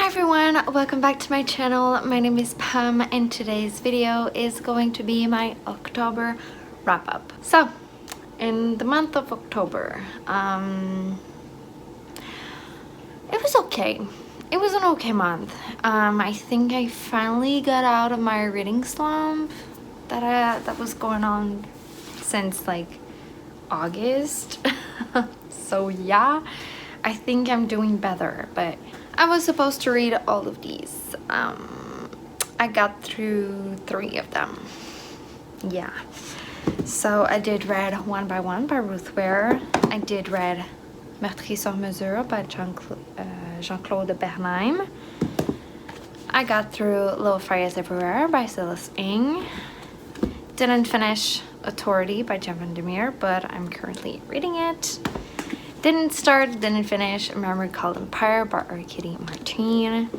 Hi everyone, welcome back to my channel. My name is Pam and today's video is going to be my October wrap-up. So, in the month of October, it was okay. It was an okay month. I think I finally got out of my reading slump that was going on since like August. So yeah, I think I'm doing better, but I was supposed to read all of these. I got through 3 of them. Yeah. So I did read One by One by Ruth Ware. I did read Marte sur mazur by Jean-Claude Bernheim. I got through Little Fires Everywhere by Celeste Ng. Didn't finish Authority by Jen Vandermeer, but I'm currently reading it. Didn't finish Memory Called Empire by Arkady Martine.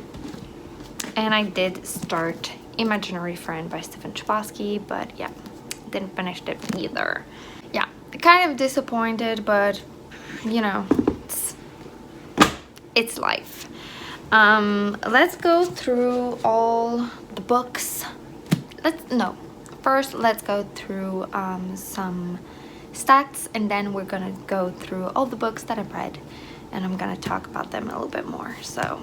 And I did start Imaginary Friend by Stephen Chbosky, but yeah, didn't finish it either. Yeah, kind of disappointed, but you know, it's life. Let's go through all the books. First let's go through some stats, and then we're gonna go through all the books that I've read, and I'm gonna talk about them a little bit more. So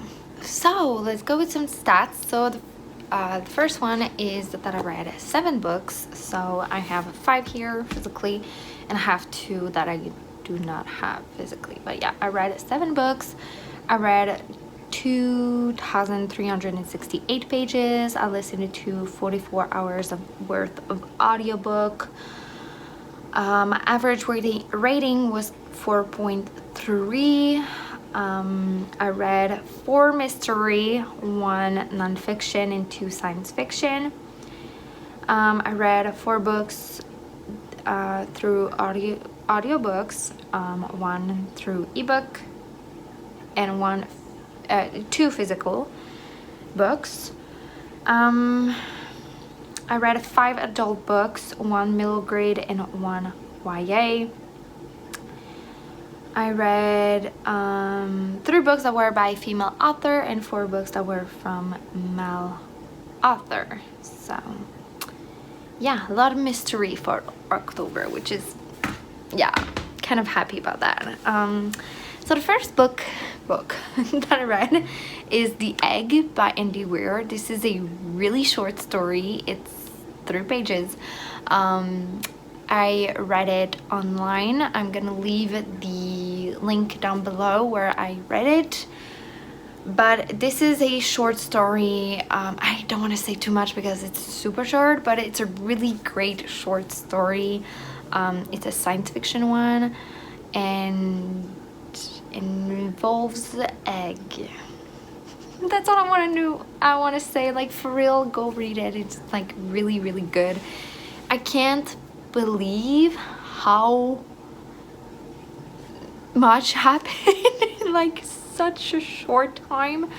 let's go with some stats. So the first one is that I read 7 books. So I have 5 here physically, and I have 2 that I do not have physically. But yeah, I read 7 books. I read 2,368 pages. I listened to 44 hours worth of audiobook. Average rating was 4.3. I read 4 mystery, 1 nonfiction, and 2 science fiction. I read 4 books through audiobooks, 1 through ebook, and 2 physical books. I read 5 adult books, 1 middle grade and 1 YA. I read 3 books that were by a female author and 4 books that were from male author. So yeah, a lot of mystery for October, which is, yeah, kind of happy about that. So the first book that I read is The Egg by Andy Weir. This is a really short story. It's 3 pages. I read it online. I'm gonna leave the link down below where I read it. But this is a short story. I don't want to say too much because it's super short, but it's a really great short story. It's a science fiction one, and it involves the egg. That's all I want to say. Like, for real, go read it. It's like really, really good. I can't believe how much happened in like such a short time.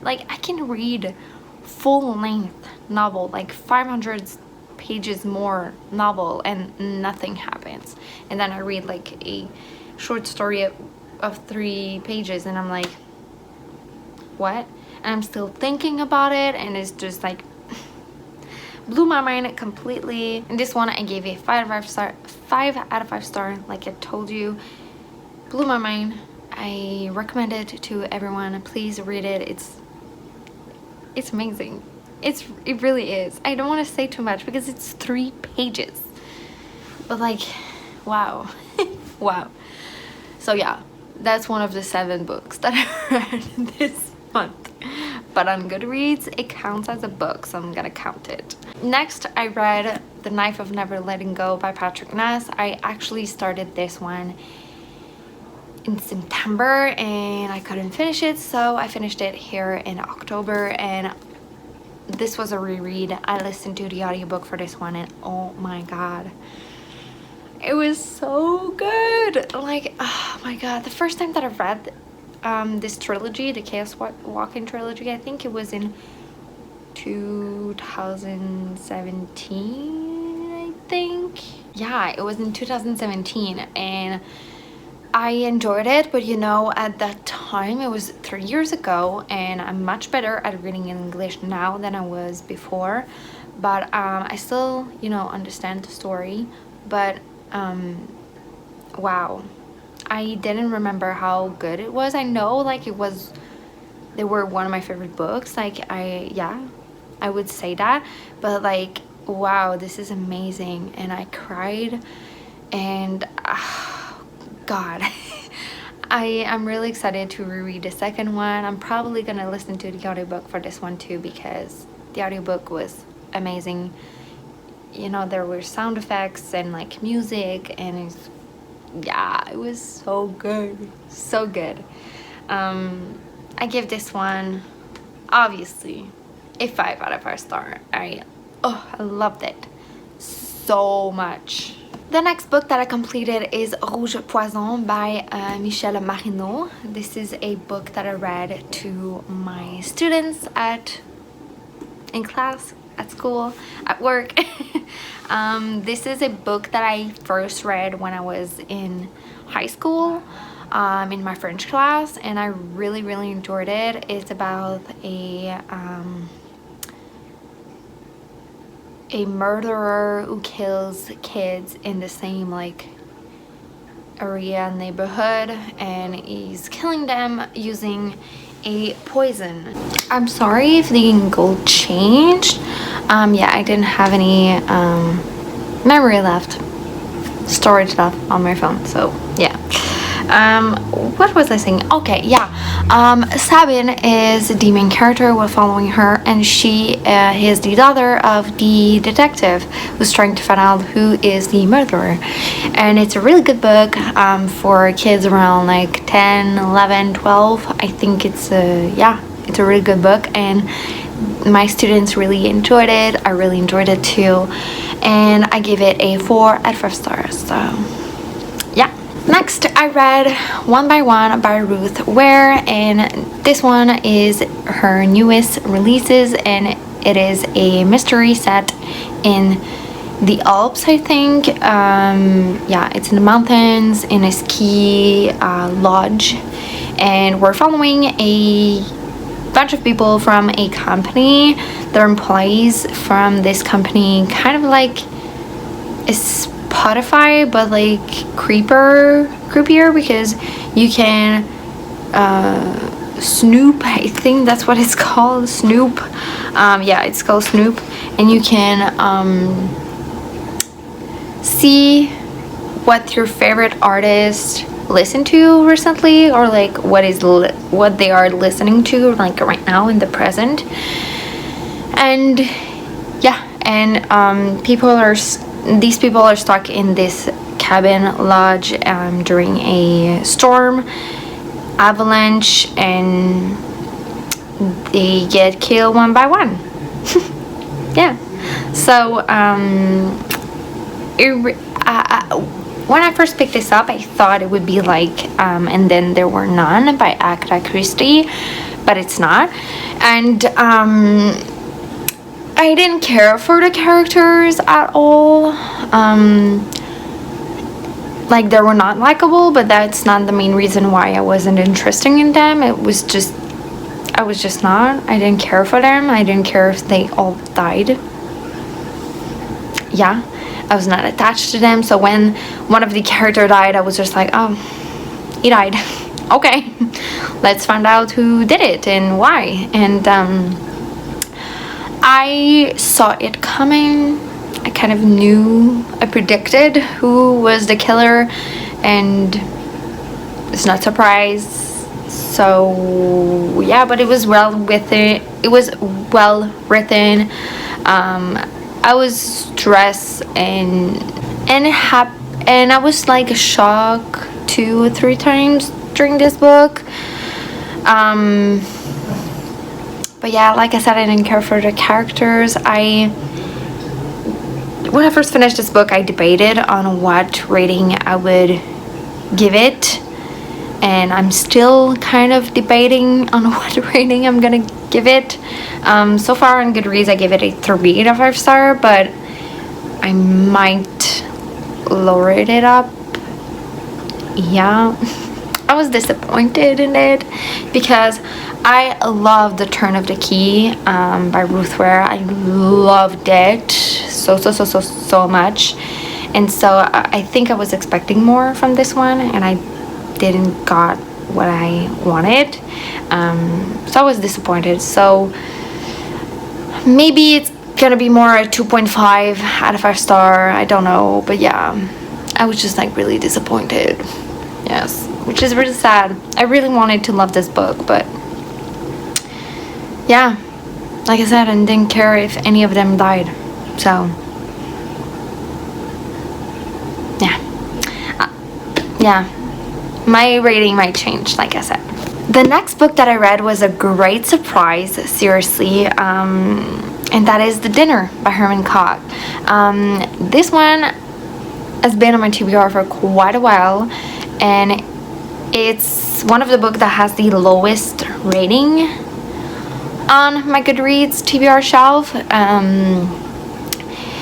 Like, I can read full-length novel, like 500 pages more novel, and nothing happens. And then I read like a short story of 3 pages, and I'm like, what? And I'm still thinking about it, and it's just like blew my mind completely. And this one I gave a 5 out of 5 star, like I told you. Blew my mind. I recommend it to everyone. Please read it. It's amazing. It really is. I don't want to say too much because it's 3 pages, but like, wow. Wow. So yeah, that's one of the 7 books that I read this month. But on Goodreads, it counts as a book, so I'm gonna count it. Next, I read The Knife of Never Letting Go by Patrick Ness. I actually started this one in September and I couldn't finish it, so I finished it here in October, and this was a reread. I listened to the audiobook for this one, and oh my god, it was so good. Like, oh my god, the first time that I read this trilogy, the Chaos Walking trilogy, I think it was in 2017, I think. Yeah, it was in 2017, and I enjoyed it, but you know, at that time, it was 3 years ago, and I'm much better at reading in English now than I was before. But I still, you know, understand the story. But wow, I didn't remember how good it was. I know, like, they were one of my favorite books. Like, yeah, I would say that. But like, wow, this is amazing, and I cried, and God. I'm really excited to reread the second one. I'm probably gonna listen to the audiobook for this one too, because the audiobook was amazing. You know, there were sound effects and like music, and yeah, it was so good, so good. I give this one, obviously, a 5 out of 5 star. I loved it so much. The next book that I completed is Rouge Poison by Michel Marino. This is a book that I read to my students in class, at school, at work. This is a book that I first read when I was in high school, in my French class, and I really, really enjoyed it. It's about a murderer who kills kids in the same like area neighborhood, and he's killing them using a poison. I'm sorry if the angle changed. Yeah, I didn't have any memory left, storage left on my phone, so yeah. What was I saying? Okay, yeah. Sabine is the main character. We're following her, and she is the daughter of the detective who's trying to find out who is the murderer. And it's a really good book for kids around like 10, 11, 12. I think it's it's a really good book, and my students really enjoyed it. I really enjoyed it too, and I give it a 4 out of 5 stars. So yeah. Next, I read One by One by Ruth Ware, and this one is her newest releases, and it is a mystery set in the Alps, I think. Yeah, it's in the mountains, in a ski lodge, and we're following a bunch of people from a company. They're employees from this company, kind of like a Spotify, but like creepier, because you can snoop. I think that's what it's called, snoop. Yeah, it's called snoop, and you can see what your favorite artist listened to recently, or like what they are listening to like right now in the present. And yeah, and these people are stuck in this cabin lodge during a storm, avalanche, and they get killed one by one. Yeah. So when I first picked this up, I thought it would be like And Then There Were None by Agatha Christie, but it's not. And I didn't care for the characters at all. Like, they were not likable, but that's not the main reason why I wasn't interested in them. I was just not. I didn't care for them. I didn't care if they all died. Yeah, I was not attached to them. So when one of the characters died, I was just like, oh, he died. Okay, let's find out who did it and why. And I saw it coming. I kind of knew, I predicted who was the killer, and it's not surprised. So yeah, but it was well written. I was stressed and I was like shocked 2 or 3 times during this book. But yeah, like I said, I didn't care for the characters. When I first finished this book, I debated on what rating I would give it, and I'm still kind of debating on what rating I'm gonna give it. So far on Goodreads, I give it a 3 out of 5 star, but I might lower it up yeah, I was disappointed in it because I love The Turn of the Key by Ruth Ware. I loved it so much. And so I think I was expecting more from this one, and I didn't got what I wanted. So I was disappointed. So maybe it's gonna be more a 2.5 out of 5 star. I don't know, but yeah, I was just like really disappointed. Yes, which is really sad. I really wanted to love this book, but yeah, like I said, I didn't care if any of them died. So yeah, my rating might change, like I said. The next book that I read was a great surprise, seriously, and that is The Dinner by Herman Koch. This one has been on my TBR for quite a while, and it's one of the books that has the lowest rating on my Goodreads TBR shelf.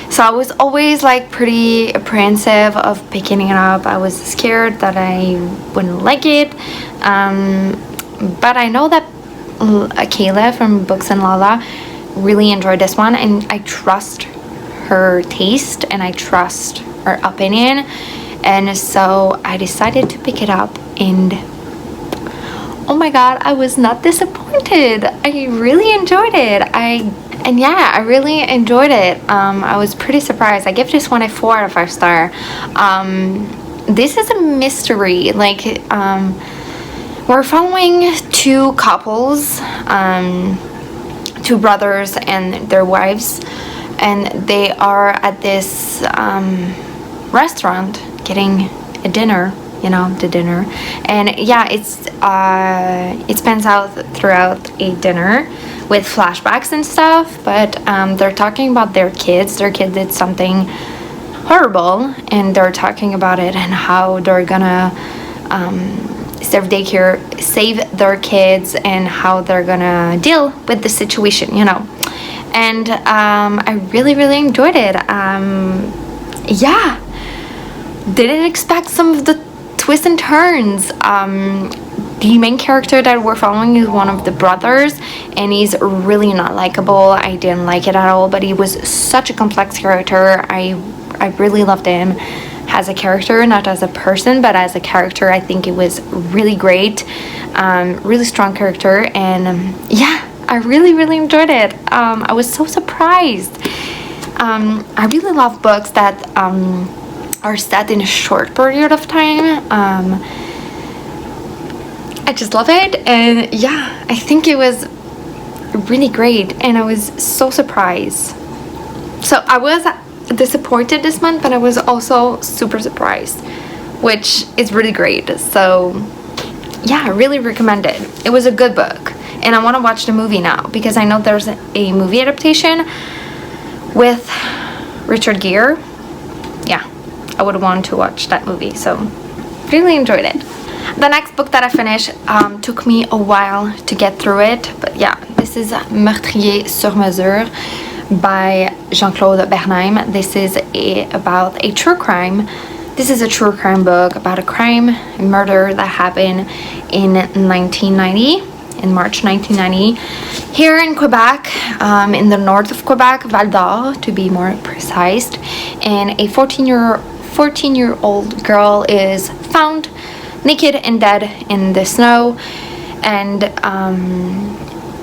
So I was always like pretty apprehensive of picking it up. I was scared that I wouldn't like it. But I know that Kayla from Books and Lala really enjoyed this one, and I trust her taste and I trust her opinion. And so I decided to pick it up, and oh my god, I was not disappointed. I really enjoyed it. I really enjoyed it. I was pretty surprised. I give this one a 4 out of 5 star. This is a mystery. Like, we're following two couples, two brothers and their wives, and they are at this restaurant getting a dinner, the dinner. And yeah, it spans out throughout a dinner with flashbacks and stuff, but they're talking about their kids. Their kid did something horrible, and they're talking about it and how they're gonna save their kids, and how they're gonna deal with the situation, And I really enjoyed it. Yeah, didn't expect some of the twists and turns. The main character that we're following is one of the brothers, and he's really not likable. I didn't like it at all, but he was such a complex character. I really loved him as a character, not as a person, but as a character. I think it was really great, really strong character, and yeah, I really enjoyed it. I was so surprised. I really love books that are set in a short period of time. I just love it, and yeah, I think it was really great, and I was so surprised. So I was disappointed this month, but I was also super surprised, which is really great. So yeah, I really recommend it. It was a good book, and I want to watch the movie now, because I know there's a movie adaptation with Richard Gere. Yeah, I would want to watch that movie, so really enjoyed it. The next book that I finished took me a while to get through it, but yeah, this is Meurtrier sur Mesure by Jean-Claude Bernheim. This is about a true crime. This is a true crime book about a murder that happened in 1990, in March 1990, here in Quebec, in the north of Quebec, Val d'Or to be more precise. And a 14-year-old girl is found naked and dead in the snow, and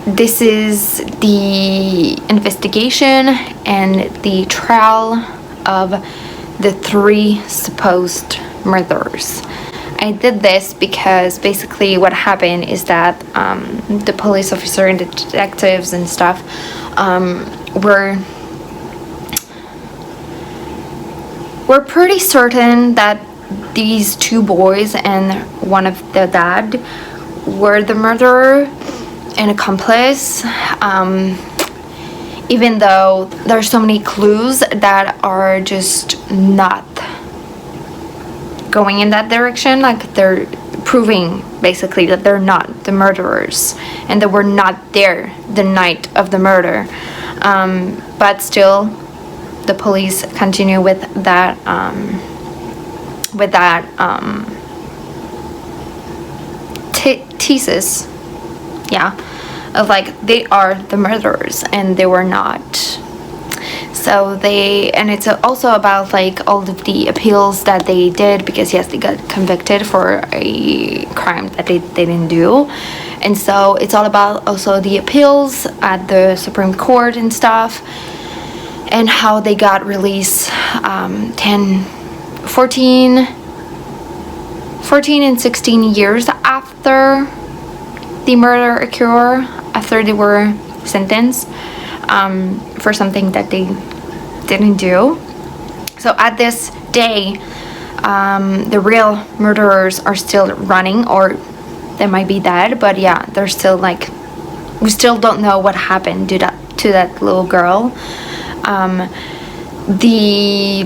this is the investigation and the trial of the 3 supposed murderers. I did this because basically what happened is that the police officer and the detectives and stuff were pretty certain that these 2 boys and one of the dad were the murderer and accomplice, even though there's so many clues that are just not going in that direction. Like, they're proving basically that they're not the murderers and that we're not there the night of the murder, but still the police continue with that thesis, yeah, of like they are the murderers and they were not. So and it's also about like all of the appeals that they did, because yes, they got convicted for a crime that they didn't do. And so it's all about also the appeals at the Supreme Court and stuff, and how they got released 14 and 16 years after the murder occurred, after they were sentenced for something that they didn't do. So at this day, the real murderers are still running, or they might be dead, but yeah, they're still like, we still don't know what happened to that little girl. The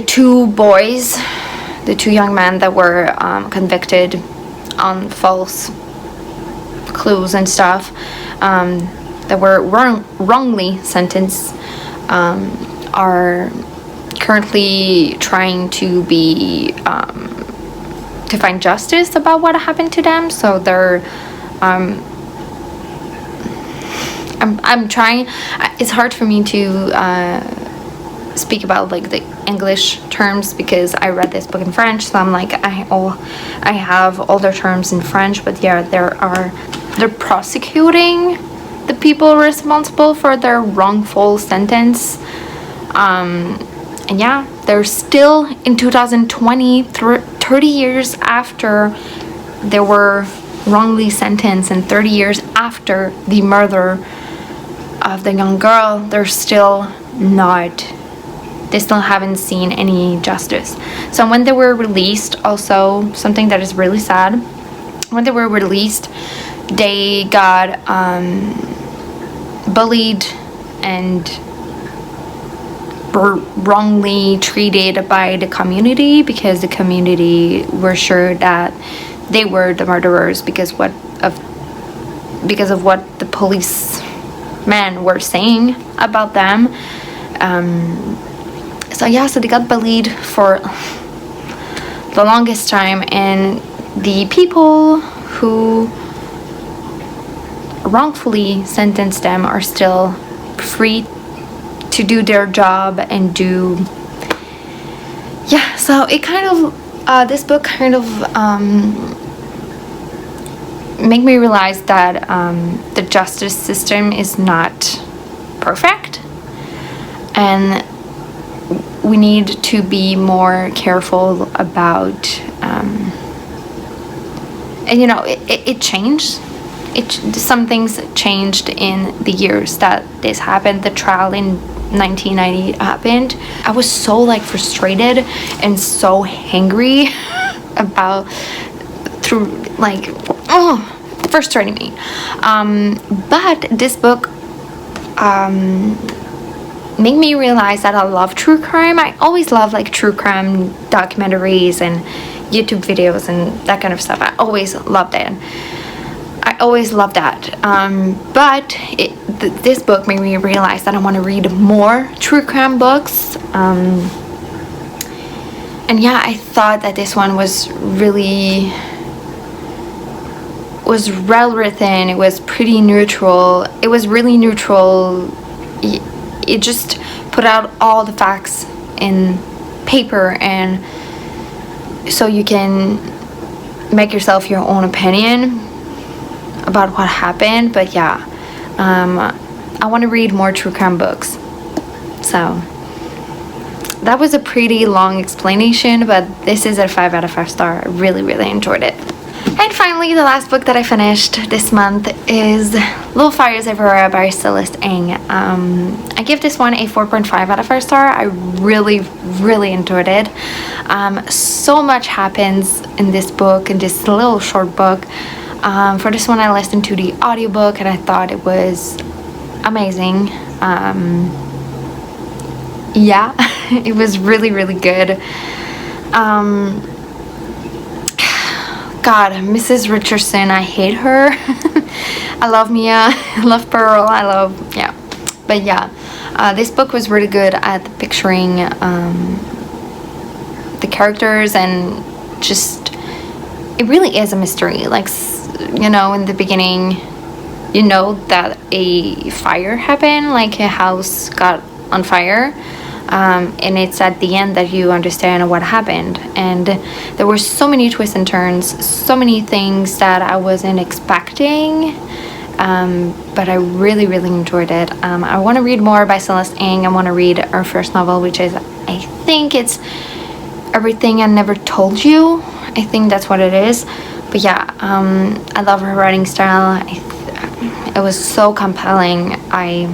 two boys, the two young men that were convicted on false clues and stuff, that were wrongly sentenced, are currently trying to find justice about what happened to them. So they're I'm trying. It's hard for me to speak about like the English terms, because I read this book in French, so I'm like, I have all their terms in French. But yeah, they're prosecuting the people responsible for their wrongful sentence, and yeah, they're still in 2020, 30 years after they were wrongly sentenced, and 30 years after the murder of the young girl, they still haven't seen any justice. So when they were released, also something that is really sad, when they were released, they got bullied and were wrongly treated by the community, because the community were sure that they were the murderers because of what the policemen were saying about them. So yeah, so they got bullied for the longest time, and the people who wrongfully sentenced them are still free to do their job and do, yeah. So it kind of this book kind of make me realize that the justice system is not perfect, and we need to be more careful about and you know, it changed. Some things changed in the years that this happened. The trial in 1990 happened. I was so like frustrated and so angry about frustrating me. But this book made me realize that I love true crime. I always love like true crime documentaries and YouTube videos and that kind of stuff. I always loved it. But this book made me realize that I want to read more true crime books. And yeah, I thought that this one was well written. It was pretty neutral. It was really neutral. It just put out all the facts in paper, and so you can make yourself your own opinion about what happened. But yeah, I want to read more true crime books. So that was a pretty long explanation, but this is a 5 out of 5 star. I really enjoyed it. And finally, the last book that I finished this month is Little Fires Everywhere by Celeste Ng. I give this one a 4.5 out of 5 star. I really enjoyed it. So much happens in this book, in this little short book. For this one, I listened to the audiobook and I thought it was amazing. Yeah, it was really good. God, Mrs. Richardson, I hate her. I love Mia, I love Pearl, yeah. But yeah, this book was really good at picturing the characters and just it really is a mystery. Like, you know, in the beginning, you know that a fire happened, like a house got on fire, and it's at the end that you understand what happened. And there were so many twists and turns, so many things that I wasn't expecting, but I really, really enjoyed it. I want to read more by Celeste Ng. I want to read her first novel, which is, I think it's Everything I Never Told You. I think that's what it is. But yeah, I love her writing style. It was so compelling. I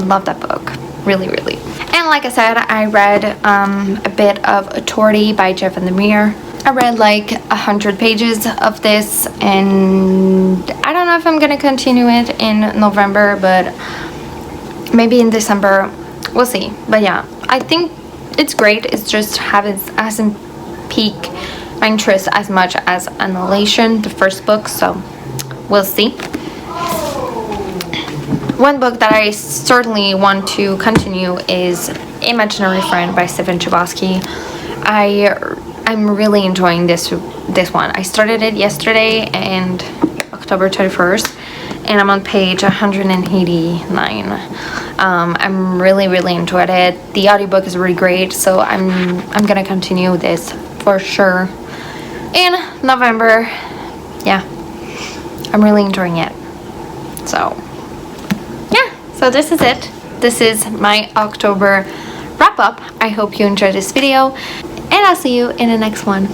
love that book, really, really. And like I said, I read a bit of Authority by Jeff Vandermeer. I read like 100 pages of this, and I don't know if I'm gonna continue it in November, but maybe in December, we'll see. But yeah, I think it's great. It's just hasn't piqued my interest as much as Annihilation, the first book, so we'll see. One book that I certainly want to continue is Imaginary Friend by Stephen Chbosky. I'm really enjoying this one. I started it yesterday and October 31st, and I'm on page 189. I'm really, really enjoyed it. The audiobook is really great, so I'm gonna continue this for sure in November. Yeah, I'm really enjoying it. So yeah, so this is it. This is my October wrap up. I hope you enjoyed this video, and I'll see you in the next one.